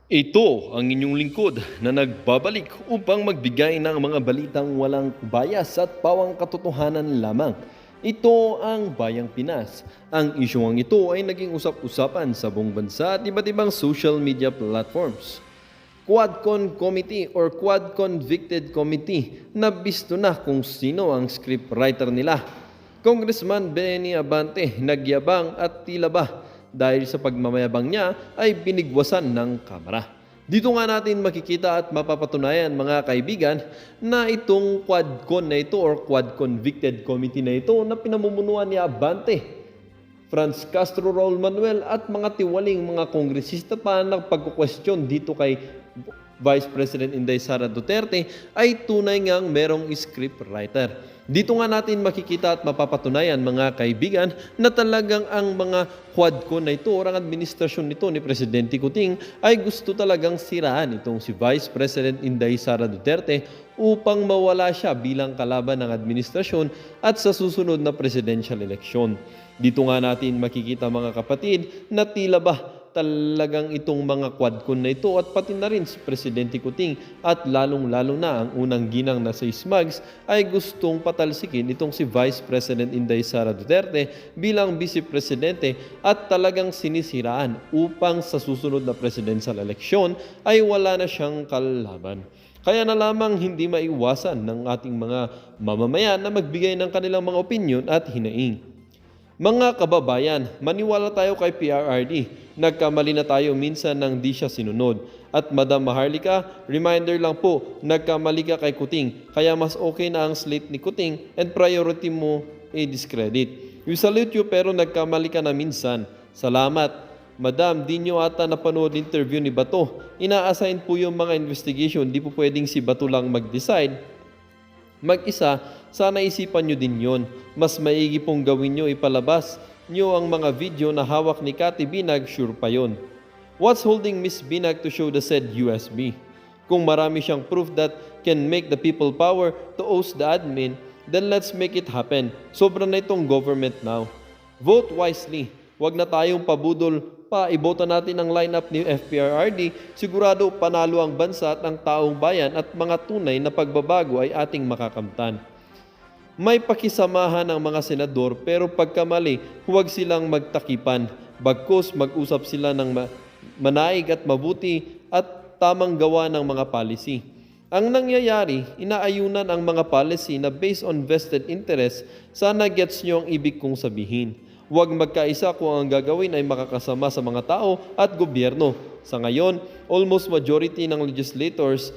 Ito ang inyong lingkod na nagbabalik upang magbigay ng mga balitang walang bias at pawang katotohanan lamang. Ito ang Bayang Pinas. Ang isyong ito ay naging usap-usapan sa buong bansa at iba't ibang social media platforms. Quadcon Committee or Quad Convicted Committee na bisto na kung sino ang scriptwriter nila. Congressman Benny Abante nagyabang at tila ba dahil sa pagmamayabang niya ay binigwasan ng Kamara. Dito nga natin makikita at mapapatunayan mga kaibigan na itong Quadcon na ito or Quad Convicted Committee na ito na pinamumunuan ni Abante, Franz Castro Raul Manuel at mga tiwaling mga kongresista pa na pagkukwestiyon dito kay Vice President Inday Sara Duterte ay tunay ngang merong scriptwriter. Dito nga natin makikita at mapapatunayan mga kaibigan na talagang ang mga Quadcon na ito o ang administrasyon nito ni Presidente Kuting ay gusto talagang siraan itong si Vice President Inday Sara Duterte upang mawala siya bilang kalaban ng administrasyon at sa susunod na presidential election. Dito nga natin makikita mga kapatid na tila ba talagang itong mga Quadcon na ito at pati na rin si Presidente Kuting at lalong-lalo na ang unang ginang na sa Smugs ay gustong patalsikin itong si Vice President Inday Sara Duterte bilang Vice Presidente at talagang sinisiraan upang sa susunod na presidential election ay wala na siyang kalaban. Kaya na lamang hindi maiwasan ng ating mga mamamayan na magbigay ng kanilang mga opinyon at hinaing. Mga kababayan, maniwala tayo kay PRRD. Nagkamali na tayo minsan nang di siya sinunod. At Madam Maharlika, reminder lang po, nagkamali ka kay Kuting. Kaya mas okay na ang slate ni Kuting and priority mo i-discredit. We salute you pero nagkamali ka na minsan. Salamat. Madam, di nyo ata napanood interview ni Bato. Ina-assign po yung mga investigation. Di po pwedeng si Bato lang mag-decide. Mag-isa, sana isipan nyo din yon. Mas maigi pong gawin nyo ipalabas nyo ang mga video na hawak ni Cathy Binag, sure pa yon. What's holding Miss Binag to show the said USB? Kung marami siyang proof that can make the people power to oust the admin, then let's make it happen. Sobra na itong government now. Vote wisely. Huwag na tayong pabudol pa, ibota natin ang lineup ni FPRRD, sigurado panalo ang bansa at ang taong bayan at mga tunay na pagbabago ay ating makakamtan. May pakisamahan ng mga senador pero pagkamali, huwag silang magtakipan. Bagkus mag-usap sila ng manaig at mabuti at tamang gawa ng mga policy. Ang nangyayari, inaayunan ang mga policy na based on vested interest, sana gets nyo ang ibig kong sabihin. Huwag magkaisa kung ang gagawin ay makakasama sa mga tao at gobyerno. Sa ngayon, almost majority ng legislators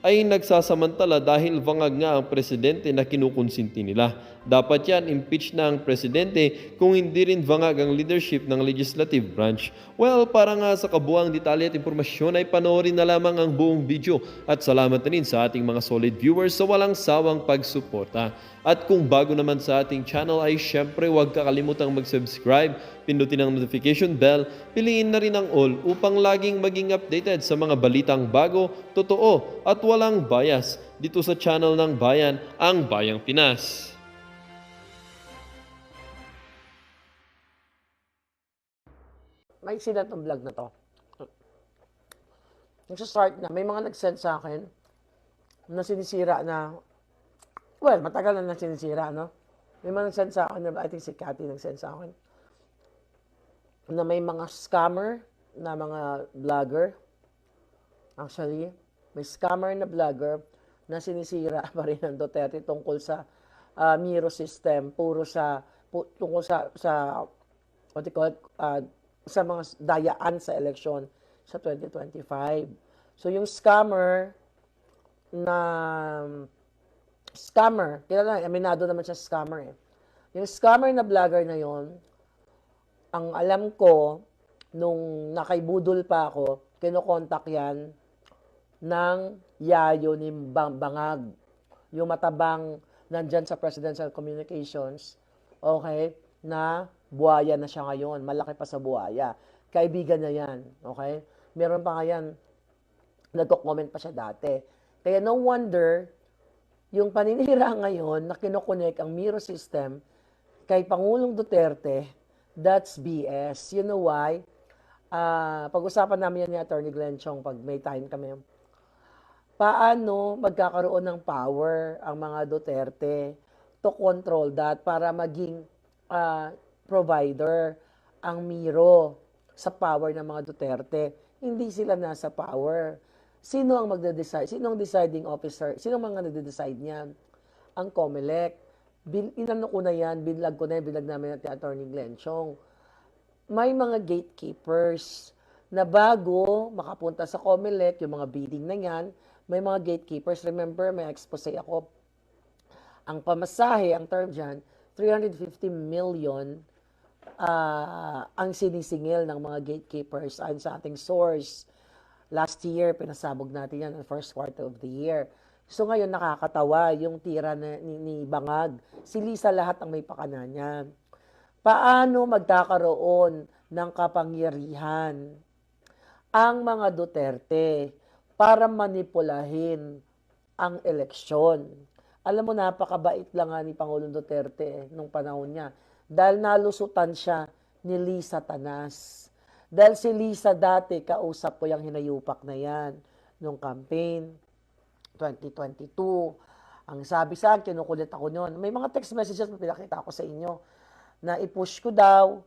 ay nagsasamantala dahil vangag nga ang presidente na kinukonsinti nila. Dapat yan, impeach na ang presidente kung hindi rin vangag ang leadership ng legislative branch. Well, para nga sa kabuang detalye at impormasyon ay panoorin na lamang ang buong video at salamat rin sa ating mga solid viewers sa walang sawang pagsuporta. At kung bago naman sa ating channel ay syempre huwag kakalimutang mag-subscribe, pindutin ang notification bell, piliin na rin ang all upang laging maging updated sa mga balitang bago, totoo at walang bias dito sa channel ng Bayan, ang Bayang Pinas. May sila itong vlog na to. Nagsa-start na, may mga nag-send sa akin na sinisira na, well, matagal na sinisira, no? May mga nag-send sa akin, I think si Cathy nag-send sa akin, na may mga scammer na mga vlogger. Actually, may scammer na vlogger na sinisira pa rin ng Duterte tungkol sa Miro system, tungkol sa what you call it, sa mga dayaan sa eleksyon sa 2025. So yung scammer, kilala, aminado naman siya scammer eh. Yung scammer na vlogger na yon, ang alam ko, nung nakaibudol pa ako, kinokontak yan ng yayo ni Bangag. Yung matabang nandyan sa Presidential Communications, okay, na buhaya na siya ngayon. Malaki pa sa buhaya. Kaibigan na yan. Okay? Meron pa nga yan. Nagko-comment pa siya dati. Kaya no wonder, yung paninira ngayon na kinokonek ang Miro system kay Pangulong Duterte, that's BS. You know why? pag-usapan namin yan ni Attorney Glenn Chong pag may time kami. Paano magkakaroon ng power ang mga Duterte to control that para maging ah, provider ang Miro sa power ng mga Duterte. Hindi sila nasa power. Sino ang magde-decide? Sino ang deciding officer? Sino ang mga nagde-decide niyan? Ang COMELEC. Inano ko na yan, binlag ko na yan, binlag namin natin Attorney Glenn Chong. May mga gatekeepers na bago makapunta sa COMELEC, yung mga bidding na yan, may mga gatekeepers. Remember, may expose ako. Ang pamasahe, ang term dyan, 350 million ang sinisingil ng mga gatekeepers ayon sa ating source. Last year, pinasabog natin yan ang first quarter of the year. So ngayon, nakakatawa yung tira ni Bangag. Si Lisa lahat ang may pakana niya. Paano magkakaroon ng kapangyarihan ang mga Duterte para manipulahin ang eleksyon? Alam mo, napakabait lang nga ni Pangulong Duterte nung panahon niya. Dahil nalusutan siya ni Lisa Tanas. Dahil si Lisa dati, kausap ko yung hinayupak na yan nung campaign 2022. Ang sabi sa akin, kinukulit ako noon. May mga text messages na pinakita ko sa inyo na push ko daw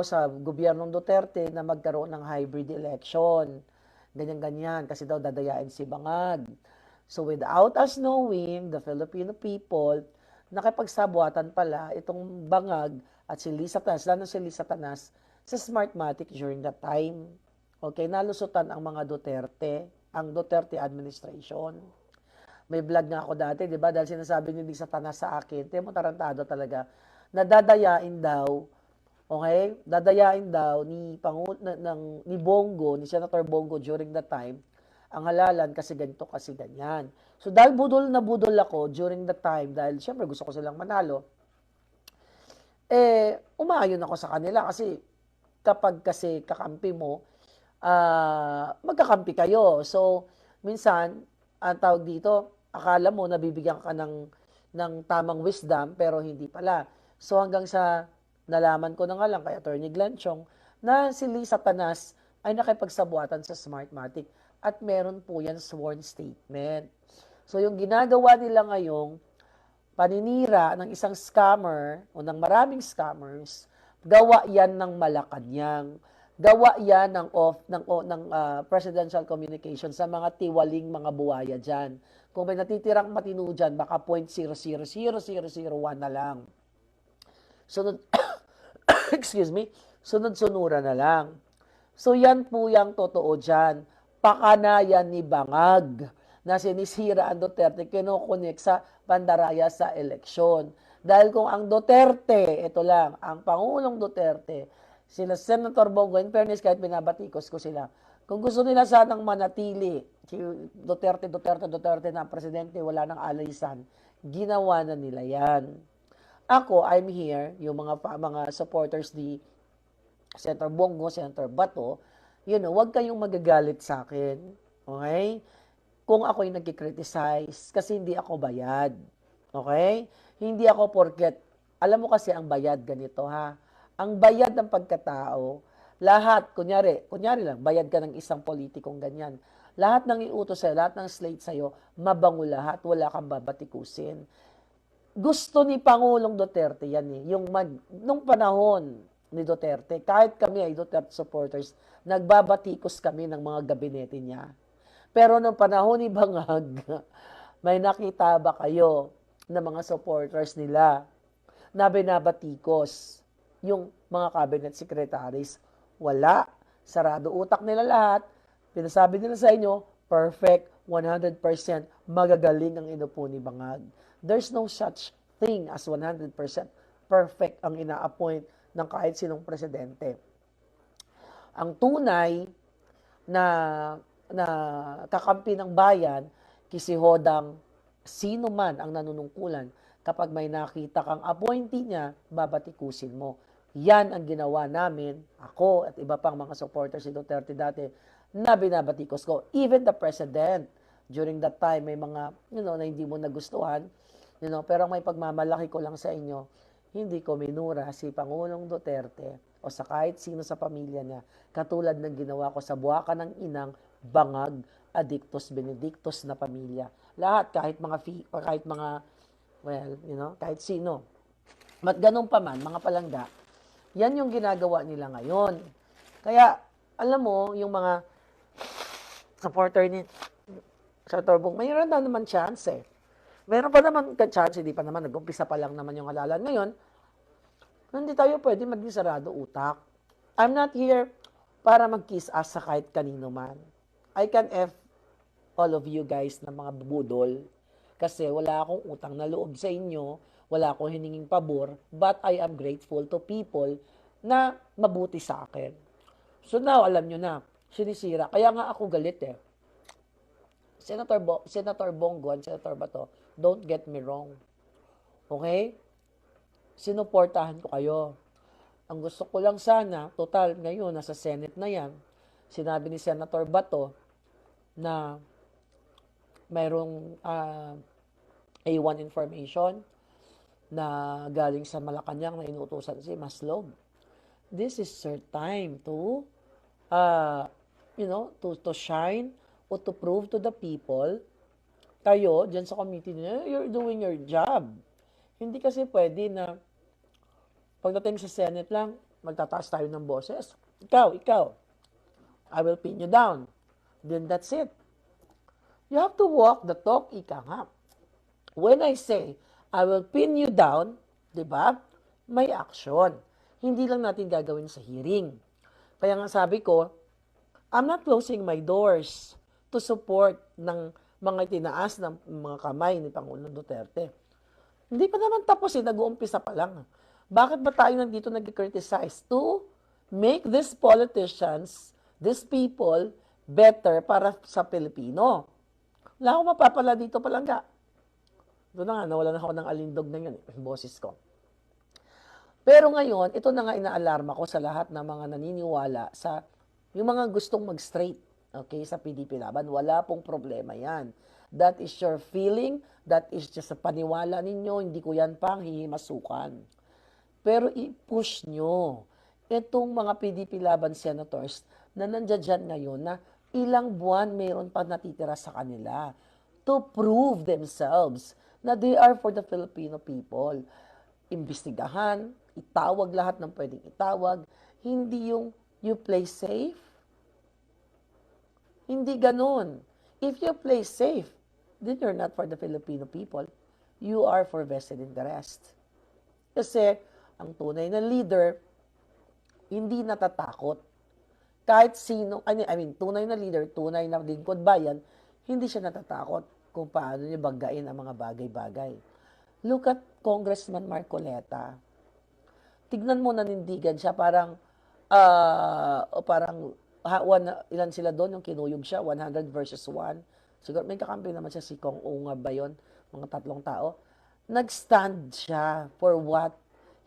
sa gobyernong Duterte na magkaroon ng hybrid election. Ganyan-ganyan, kasi daw dadayain si Bangag. So without us knowing, the Filipino people, nakipagsabuatan pala itong Bangag at si Lisa Tanas, lalo si Lisa Tanas, sa Smartmatic during that time. Okay, nalusutan ang mga Duterte, ang Duterte administration. May vlog nga ako dati, di ba? Dahil sinasabi ni Lisa Tanas sa akin, mo tarantado talaga, na dadayain daw, okay? Dadayain daw ni Bongo, ni Senator Bongo during that time, ang halalan kasi ganito, kasi ganyan. So dahil budol na budol ako during that time, dahil syempre gusto ko silang manalo, umaayon ako sa kanila kasi kapag kasi kakampi mo, magkakampi kayo. So, minsan, ang tawag dito, akala mo nabibigyan ka ng tamang wisdom, pero hindi pala. So, hanggang sa nalaman ko na nga lang kay Attorney Glenn Chong na si Lisa Tanas ay nakipagsabuatan sa Smartmatic at meron po yan sworn statement. So, yung ginagawa nila ngayong paninira ng isang scammer o ng maraming scammers, gawa yan ng Malacanang. Gawa yan ng presidential communication sa mga tiwaling mga buhaya dyan. Kung may natitirang matino dyan, baka 0.000001 na lang. Sunod, excuse me, sunod-sunura na lang. So yan po yung totoo dyan. Pakanayan ni Bangag na sinisira ang Duterte, kinukunik sa pandaraya sa eleksyon. Dahil kung ang Duterte, ito lang, ang Pangulong Duterte, sila Senator Bongo, in fairness, kahit binabatikos ko sila, kung gusto nila sanang manatili, si Duterte na presidente, wala nang alaysan, ginawa na nila yan. Ako, I'm here, yung mga supporters ni Senator Bongo, Senator Bato, wag kayong magagalit sa akin. Okay? Kung ako'y nagkikriticize, kasi hindi ako bayad. Okay? Hindi ako porket, alam mo kasi ang bayad ganito ha. Ang bayad ng pagkatao, lahat, kunyari lang, bayad ka ng isang politikong ganyan. Lahat ng iutos sa'yo, lahat ng slate sa'yo, mabango lahat, wala kang babatikusin. Gusto ni Pangulong Duterte yan eh. Nung panahon ni Duterte, kahit kami ay Duterte supporters, nagbabatikos kami ng mga gabinete niya. Pero nung panahon ni Bangag, may nakita ba kayo na mga supporters nila na binabatikos yung mga cabinet secretaries? Wala. Sarado utak nila lahat. Pinasabi nila sa inyo, perfect, 100% magagaling ang inupo ni Bangag. There's no such thing as 100% perfect ang ina-appoint ng kahit sinong presidente. Ang tunay na kakampi ng bayan, kisihodang sino man ang nanunungkulan, kapag may nakita kang appointee niya, babatikusin mo. Yan ang ginawa namin, ako at iba pang mga supporters si Duterte dati, na binabatikos ko. Even the president, during that time, may mga, na hindi mo nagustuhan, pero may pagmamalaki ko lang sa inyo, hindi ko minura si Pangulong Duterte o sa kahit sino sa pamilya niya, katulad ng ginawa ko sa buwaka ng inang bangag, adictus benedictus na pamilya. Lahat, kahit mga o kahit mga, well, kahit sino. Mat ganun pa man, mga palangga, yan yung ginagawa nila ngayon. Kaya, alam mo, yung mga supporter ni Senator Bong, mayroon na naman chance eh. Meron pa naman chance, hindi pa naman, nag-umpisa pa lang naman yung halalan. Ngayon, hindi tayo pwede maging sarado utak. I'm not here para mag-kiss ass sa kahit kanino man. I can F all of you guys na mga budol kasi wala akong utang na loob sa inyo, wala akong hininging pabor, but I am grateful to people na mabuti sa akin. So now, alam nyo na, sinisira. Kaya nga ako galit eh. Senator Bongo and Senator Bato, don't get me wrong. Okay? Sinuportahan ko kayo. Ang gusto ko lang sana, total ngayon, nasa Senate na yan, sinabi ni Senator Bato na mayroong A1 information na galing sa Malacanang na inuutosan si Maslog. This is your time to, to shine o to prove to the people, kayo, dyan sa committee niyo, you're doing your job. Hindi kasi pwede na pagdating sa Senate lang, magtataas tayo ng boses. Ikaw, I will pin you down. Then that's it. You have to walk the talk, ika nga. When I say, I will pin you down, di ba? May action. Hindi lang natin gagawin sa hearing. Kaya nga sabi ko, I'm not closing my doors to support ng mga tinaas ng mga kamay ni Pangulong Duterte. Hindi pa naman tapos nag-uumpisa pa lang. Bakit ba tayo nandito nag-criticize? To make these politicians, these people, better para sa Pilipino. Wala akong mapapala dito palangga. Doon na nga, nawalan ako ng alindog na yun, boses ko. Pero ngayon, ito na nga inaalarma ko sa lahat ng mga naniniwala sa yung mga gustong mag-straight, okay, sa PDP Laban. Wala pong problema yan. That is your feeling, that is just sa paniwala ninyo, hindi ko yan pang hihimasukan. Pero i-push nyo itong mga PDP Laban senators na nandiyan ngayon na ilang buwan mayroon pa natitira sa kanila to prove themselves na they are for the Filipino people. Imbestigahan, itawag lahat ng pwedeng itawag, hindi yung you play safe. Hindi ganun. If you play safe, then you're not for the Filipino people. You are for vested interest. Kasi, ang tunay na leader, hindi natatakot. Kahit sino, tunay na leader, tunay na lingkod bayan, hindi siya natatakot kung paano niya banggain ang mga bagay-bagay. Look at Congressman Marcoleta. Tignan mo, nanindigan siya, parang ilan sila doon, yung kinuyog siya, 100 versus 1. Siguro may kakampi naman siya, si Kong Unga ba yun? Mga 3 tao. Nag-stand siya for what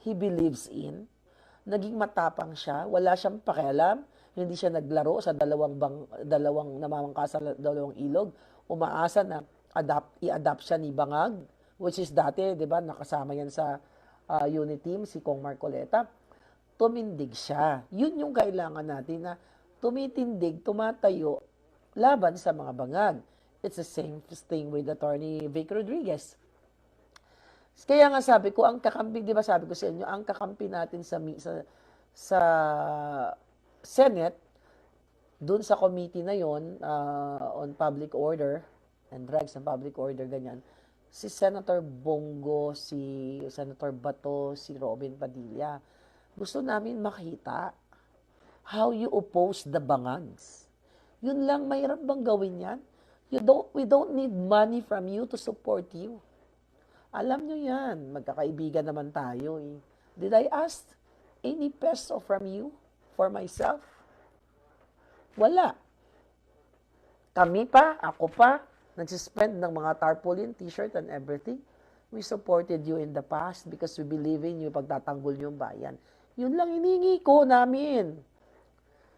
he believes in. Naging matapang siya, wala siyang pakialam, hindi siya naglaro sa dalawang namamangka sa dalawang ilog. Umaasa na i-adapt siya ni Bangag, which is dati, di ba, nakasama yan sa unit team, si Kong Marcoleta. Tumindig siya. Yun yung kailangan natin na tumitindig, tumatayo, laban sa mga bangag. It's the same thing with Attorney Vic Rodriguez. Kaya nga sabi ko, ang kakampi, di ba sabi ko sa inyo, ang kakampi natin sa Senate, dun sa committee na yon on public order and drugs and public order, ganyan, si Senator Bongo, si Senator Bato, si Robin Padilla. Gusto namin makita how you oppose the bangags. Yun lang, mahirap bang gawin yan? We don't need money from you to support you. Alam nyo yan, magkakaibigan naman tayo eh. Did I ask any peso from you for myself? Wala. Kami pa, ako pa, nagsispend ng mga tarpaulin, t-shirt and everything. We supported you in the past because we believe in you pagtatanggol yung bayan. Yun lang hinihingi ko namin.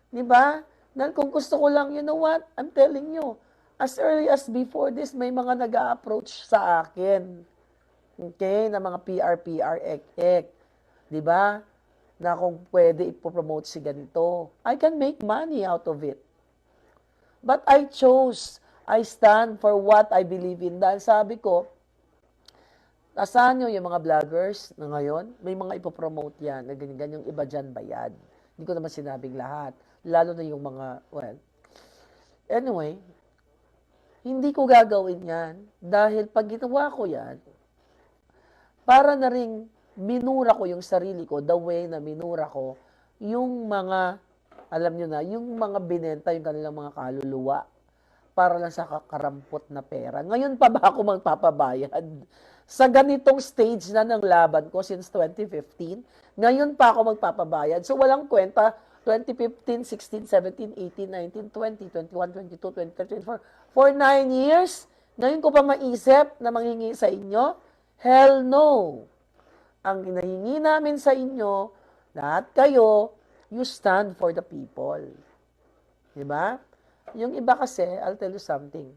Diba? Dahil kung gusto ko lang, you know what? I'm telling you, as early as before this, may mga nag-a-approach sa akin. Okay? Na mga PR, ek. Diba? na kung pwede ipopromote si ganito. I can make money out of it. But I stand for what I believe in. Dahil sabi ko, asahan nyo yung mga vloggers na ngayon, may mga ipopromote yan, na ganyan, yung iba dyan bayad. Hindi ko naman sinabing lahat. Lalo na yung mga, well, anyway, hindi ko gagawin yan. Dahil pag ginawa ko yan, para na ring minura ko yung sarili ko, the way na minura ko, yung mga, alam nyo na, yung mga binenta, yung kanilang mga kaluluwa, para lang sa kakarampot na pera. Ngayon pa ba ako magpapabayad? Sa ganitong stage na ng laban ko since 2015, ngayon pa ako magpapabayad. So walang kwenta, 2015, 16, 17, 18, 19, 20, 21, 22, 23, 24, for 9 years, ngayon ko pa maisip na manghingi sa inyo? Hell no! Ang hinahingi namin sa inyo, lahat kayo, you stand for the people. Diba? Yung iba kasi, I'll tell you something.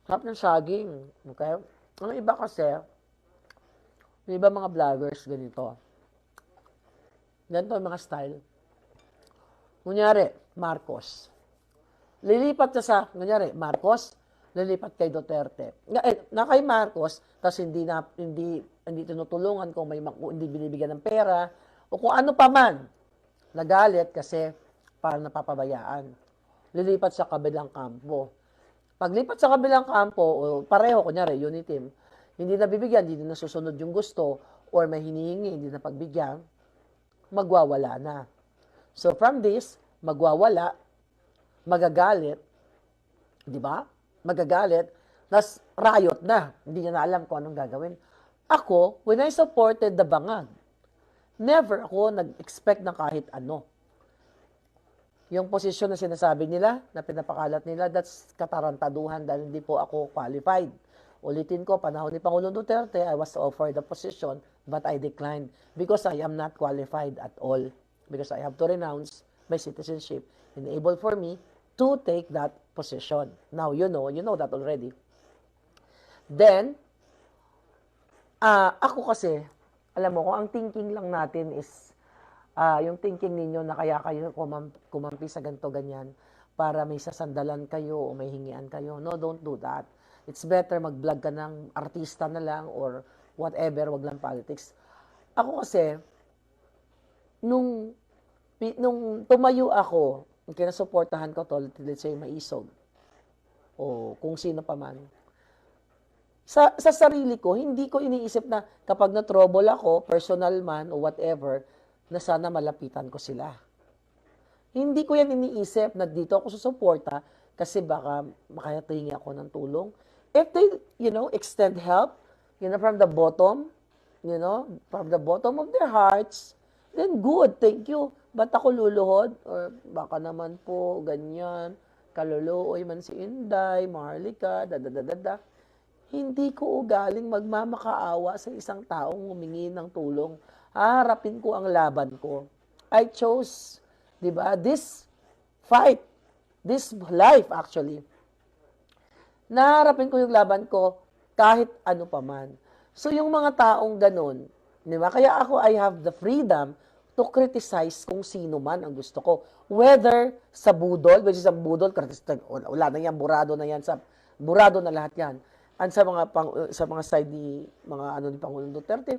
Harap ng saging. Okay? Ang iba kasi, yung iba mga vloggers, ganito. Ganito yung mga style. Kunyari, Marcos. Lilipat ka sa, kunyari, Marcos, lilipat kay Duterte. Na kay Marcos, tapos hindi tinutulungan kung hindi binibigyan ng pera, o kung ano pa man, nagalit kasi parang napapabayaan. Lilipat sa kabilang kampo. Paglipat sa kabilang kampo, o pareho, kunyari, unit team, hindi nabibigyan, hindi na nasusunod yung gusto, or may hinihingi, hindi na pagbigyan, magwawala na. So from this, magwawala, magagalit, di ba? Magagalit, nas riot na. Hindi niya na alam kung anong gagawin. Ako, when I supported the bangag, never ako nag-expect na kahit ano. Yung posisyon na sinasabi nila, na pinapakalat nila, that's katarantaduhan dahil hindi po ako qualified. Ulitin ko, panahon ni Pangulong Duterte, I was offered the position, but I declined because I am not qualified at all. Because I have to renounce my citizenship, enable for me to take that position. Now, you know that already. Then, ako kasi, alam mo, kung ang thinking lang natin is, yung thinking ninyo na kaya kayo kumampi sa ganito, ganyan, para may sasandalan kayo o may hingian kayo. No, don't do that. It's better mag-vlog ka ng artista na lang or whatever, wag lang politics. Ako kasi, nung tumayo ako, kinasuportahan ko to, let's say, Maisog, o kung sino pa man, sa sarili ko, hindi ko iniisip na kapag na-trouble ako, personal man o whatever, na sana malapitan ko sila. Hindi ko yan iniisip na dito ako susuporta kasi baka makayatingi ako ng tulong. If they, extend help, from the bottom, from the bottom of their hearts, then good, thank you. Ba't ako luluhod? Or baka naman po, ganyan, kaluluoy man si Inday, Maharlika, Hindi ko ugaling magmamakaawa sa isang taong humingi ng tulong. Haharapin ko ang laban ko. I chose, this fight, this life actually. Naharapin ko yung laban ko kahit ano pa man. So yung mga taong ganun, kaya ako, I have the freedom to criticize kung sino man ang gusto ko. Whether sa budol, which is ang budol, wala na yan, burado na lahat yan. And sa mga side ni Pangulong Duterte,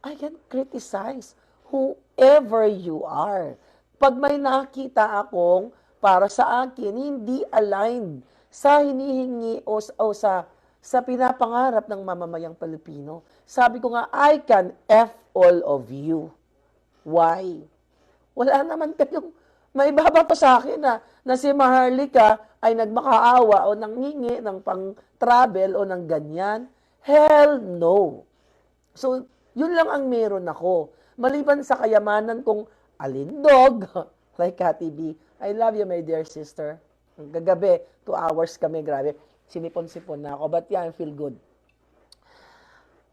I can criticize whoever you are. Pag may nakita akong para sa akin hindi aligned sa hinihingi o sa pinapangarap ng mamamayang Pilipino, sabi ko nga, I can F all of you. Why? Wala naman kayong may babato sa akin na si Maharlika ay nagmakaawa o nanghingi ng pang-travel o ng ganyan. Hell no. So, yun lang ang meron ako. Maliban sa kayamanan kong alindog, like Cathy B. I love you, my dear sister. Gagabi, 2 hours kami, grabe. Sinipon-sipon na ako. But yeah, I feel good.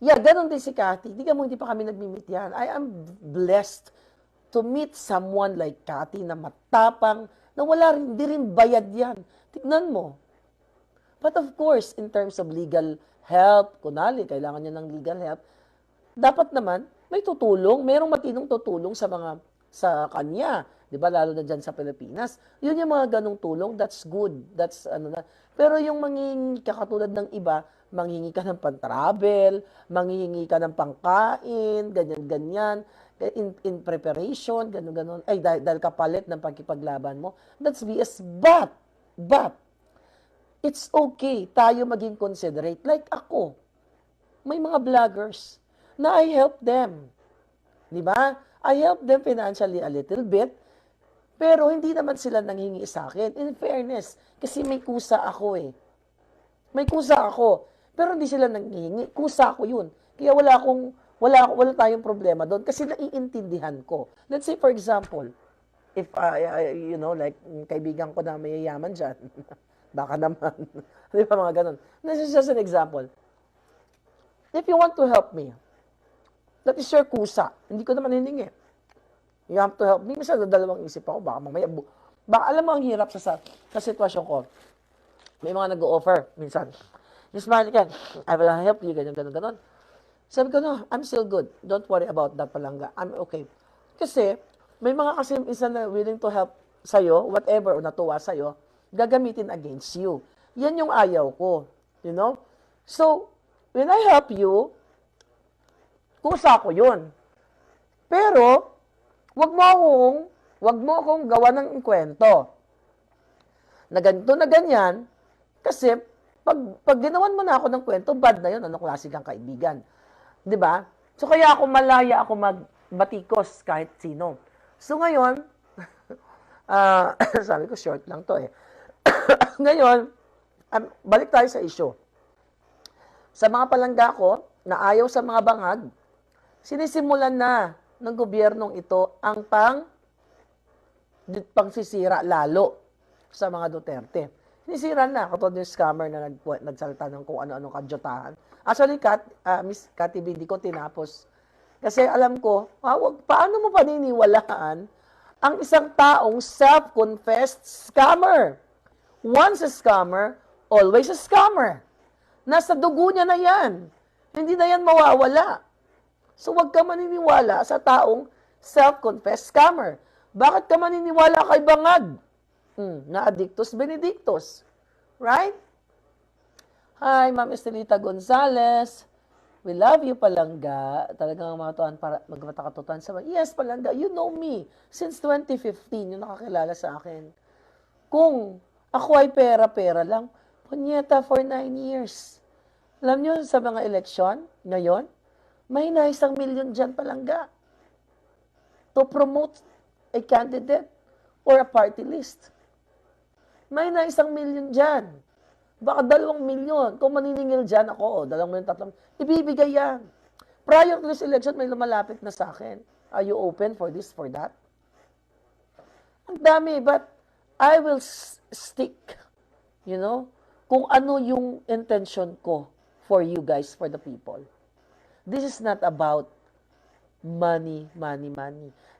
Yeah, ganun din si Cathy. Hindi pa kami nagmi-meet yan. I am blessed to meet someone like Cathy na matapang, na hindi rin bayad yan. Tignan mo. But of course, in terms of legal help, kunali, kailangan niya ng legal help, dapat naman, may tutulong, merong matinong tutulong sa kanya, 'di ba? Lalo na diyan sa Pilipinas. 'Yun yung mga ganong tulong, that's good. That's ano na. Pero yung manghihingi ka katulad ng iba, manghihingi ka ng pan-travel, manghihingi ka ng pangkain, ganyan-ganyan, in preparation, ganun-ganon. Ay, dahil kapalit ng pagkipaglaban mo, that's BS. But, it's okay tayo maging considerate. Like ako, may mga vloggers na I help them. Di ba? I help them financially a little bit, pero hindi naman sila nanghingi sa akin. In fairness, kasi may kusa ako eh. May kusa ako. Pero hindi sila nanghihingi. Kusa ko yun. Kaya wala tayong problema doon kasi naiintindihan ko. Let's say, for example, if, like, kaibigan ko na mayayaman dyan, baka naman. Di ba mga ganun? This is just an example. If you want to help me, that is your kusa. Hindi ko naman hiningi. You have to help me. Minsan, dalawang isip ako. Baka mamaya, alam mo, ang hirap sa sitwasyon ko. May mga nag-o-offer minsan. Miss Marican, I will help you, ganyan. Sabi ko, no, I'm still good. Don't worry about that palangga. I'm okay. Kasi, may mga kasi isa na willing to help sa'yo, whatever, o natuwa sa'yo, gagamitin against you. Yan yung ayaw ko. You know? So, when I help you, kusa ko yun. Pero, wag mo akong gawa ng kwento. Na ganito na ganyan, kasi, pag ginawan mo na ako ng kwento, bad na yun, anong klase kang kaibigan. 'Di ba? So, kaya malaya ako magbatikos kahit sino. So, ngayon, sabi ko, short lang to eh. Ngayon, balik tayo sa issue. Sa mga palangga ko, na ayaw sa mga bangag, sinisimulan na ng gobyernong ito ang pangsisira lalo sa mga Duterte. Sinisira na, katulad yung scammer na nagsalita ng kung ano-ano kadyotahan. Actually, Miss Cathy B, di ko tinapos. Kasi alam ko, paano mo paniniwalaan ang isang taong self-confessed scammer? Once a scammer, always a scammer. Nasa dugo niya na yan. Hindi na yan mawawala. So, wag ka maniniwala sa taong self-confessed scammer. Bakit ka maniniwala kay Bangag? Na Addictus Benedictus. Right? Hi, Ma'am Estelita Gonzales. We love you, Palangga. Talagang matuan para magmatakatutan sa mga. Yes, Palangga, you know me. Since 2015, yung nakakilala sa akin. Kung ako ay pera-pera lang, punyeta for 9 years. Alam nyo, sa mga eleksyon, ngayon, may na 1 million dyan, Palangga, to promote a candidate or a party list. May na 1 million dyan. Baka 2 milyon. Kung maniningil dyan ako, 2 milyon, 3 milyon, ibibigay yan. Prior to this election, may lumalapit na sa akin. Are you open for this, for that? Ang dami, but I will stick, kung ano yung intention ko for you guys, for the people. This is not about money.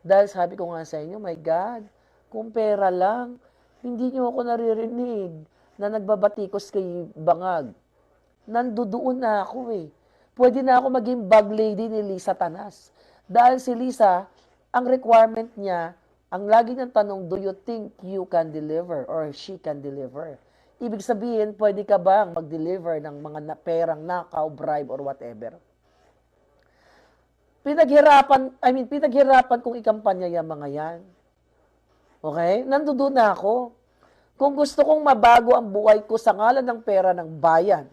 Dahil sabi ko nga sa inyo, my God, kung pera lang, hindi nyo ako naririnig na nagbabatikos kay Bangag. Nandoon na ako eh. Pwede na ako maging bag lady ni Lisa Tanas. Dahil si Lisa, ang requirement niya, ang lagi niyang tanong, do you think you can deliver or she can deliver? Ibig sabihin, pwede ka bang mag-deliver ng mga perang nakaw, bribe, or whatever? Pinaghirapan kong ikampanya yung mga yan. Okay? Nandoon na ako. Kung gusto kong mabago ang buhay ko sa ngalan ng pera ng bayan,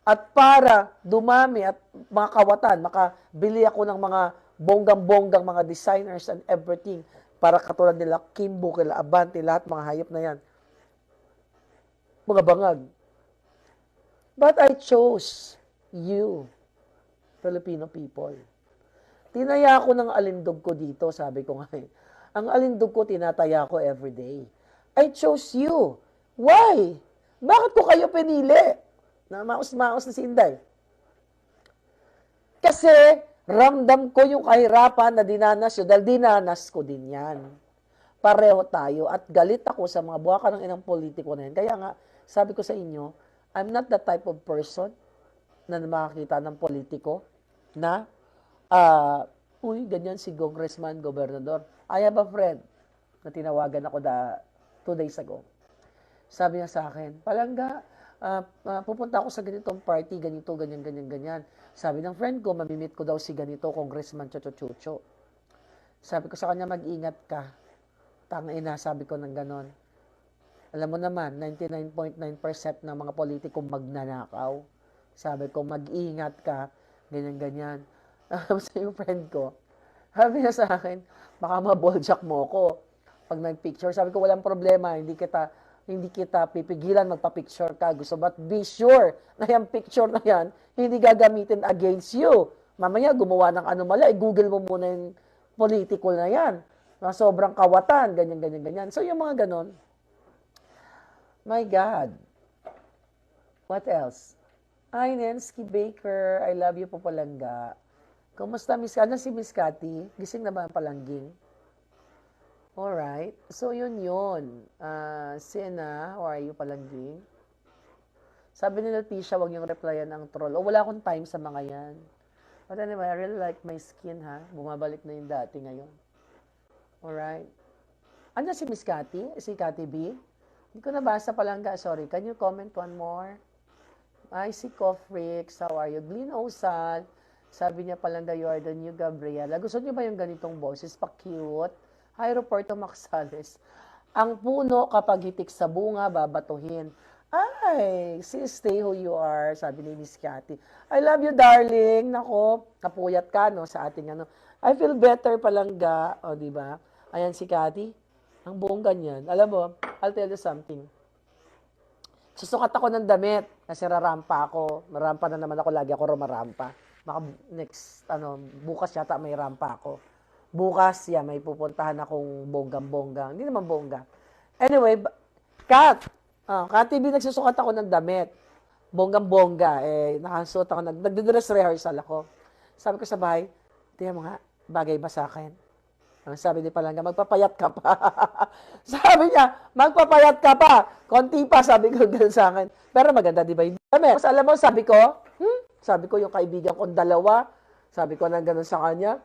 at para dumami at mga kawatan, makabili ako ng mga bonggang-bonggang mga designers and everything, para katulad nila Kimbo, kila Abante, lahat mga hayop na yan. Mga bangag. But I chose you, Filipino people. Tinaya ko ng alindog ko dito, sabi ko nga eh. Ang alindog ko, tinataya ko everyday. I chose you. Why? Bakit ko kayo pinili? Na maus-maus na si Inday. Kasi ramdam ko yung kahirapan na dinanas yun, dahil dinanas ko din yan. Pareho tayo. At galit ako sa mga buwaka ng inang politiko na yan. Kaya nga, sabi ko sa inyo, I'm not the type of person na makakita ng politiko na Uy, ganyan si congressman, gobernador. I have a friend na tinawagan ako 2 days ago. Sabi niya sa akin, Palangga, pupunta ako sa ganitong party, ganito, ganyan, ganyan, ganyan. Sabi ng friend ko, mamimit ko daw si ganito, Congressman Chocho Chucho. Sabi ko sa kanya, mag-ingat ka. Tangina, sabi ko ng ganon. Alam mo naman, 99.9% ng mga politiko magnanakaw. Sabi ko, mag-ingat ka, ganyan, ganyan. Sa yung friend ko, sabi niya sa akin, baka maboljack mo ko. Pag nag-picture, sabi ko, walang problema, hindi kita pipigilan magpa-picture ka. Gusto ba't be sure na yung picture na yan, hindi gagamitin against you. Mamaya, gumawa ng anomalya, i-google mo muna yung political na yan. Na sobrang kawatan, ganyan, ganyan, ganyan. So, yung mga ganon, my God. What else? Ay, Nensky Baker, I love you po Palangga. Kumusta, Miss? Ano si Miss Cathy? Gising na ba ang palangging? Alright. So, yun. Sina, how are you, palangging? Sabi ni Leticia, huwag niyong replyan ang troll. O, wala akong time sa mga yan. But anyway, I really like my skin, ha? Bumabalik na yung dati ngayon. Alright. Ano si Miss Cathy? Si Cathy B? Hindi ko nabasa Palangga. Sorry. Can you comment one more? Ay, si Cofrix. How are you? Glyn Osal. Sabi niya Palangga, you are the new Gabriela. Gusto niyo ba yung ganitong boses? Pa-cute. Hi, Roberto Maxales. Ang puno kapag hitik sa bunga, babatuhin. Ay, stay who you are, sabi ni Miss Cathy. I love you, darling. Nako, kapuyat ka, no, sa ating ano. I feel better, Palangga. O, di ba? Ayan si Cathy. Ang buong ganyan. Alam mo, I'll tell you something. Susukat ako ng damit kasi rarampa ako. Marampa na naman ako. Lagi ako rumarampa. Baka next, bukas yata may rampa ako. Bukas, may pupuntahan akong bonggang-bonggang. Hindi naman bongga. Anyway, Kat TV, nagsusukat ako ng damit. Bonggang-bongga. Nakasuot ako, nagdodress rehearsal ako. Sabi ko sa bahay, tingnan mo nga, bagay ba sa akin? Sabi ni Palangga, magpapayat ka pa. Sabi niya, magpapayat ka pa. Konti pa, sabi ko ganun sa akin. Pero maganda, di ba? Mas alam mo, sabi ko, yung kaibigan kong dalawa, sabi ko nang ganun sa kanya,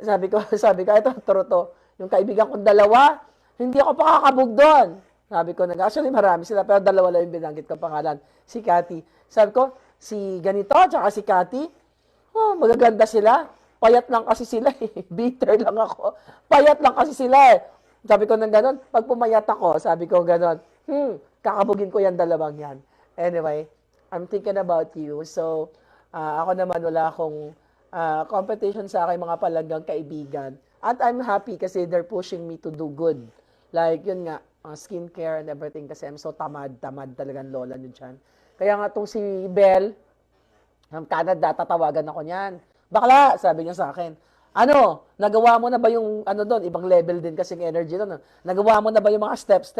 sabi ko, ito, to. Yung kaibigan kong dalawa, hindi ako pakakabog doon. Sabi ko, actually marami sila, pero dalawa lang yung binanggit ko pangalan. Si Cathy. Sabi ko, si ganito, tsaka si Cathy, magaganda sila. Payat lang kasi sila eh. Bitter lang ako. Payat lang kasi sila eh. Sabi ko nang ganon, pag pumayat ako, sabi ko ganon, kakabugin ko yan dalawang yan. Anyway, I'm thinking about you. So, ako naman wala akong competition sa aking mga Palanggang kaibigan. At I'm happy kasi they're pushing me to do good. Like, yun nga, skincare and everything kasi I'm so tamad talagang lola nyo dyan. Kaya nga itong si Belle, ng Canada, tatawagan ako niyan. Bakla, sabi niya sa akin, nagawa mo na ba yung, doon, ibang level din kasing energy doon. Nagawa mo na ba yung mga steps?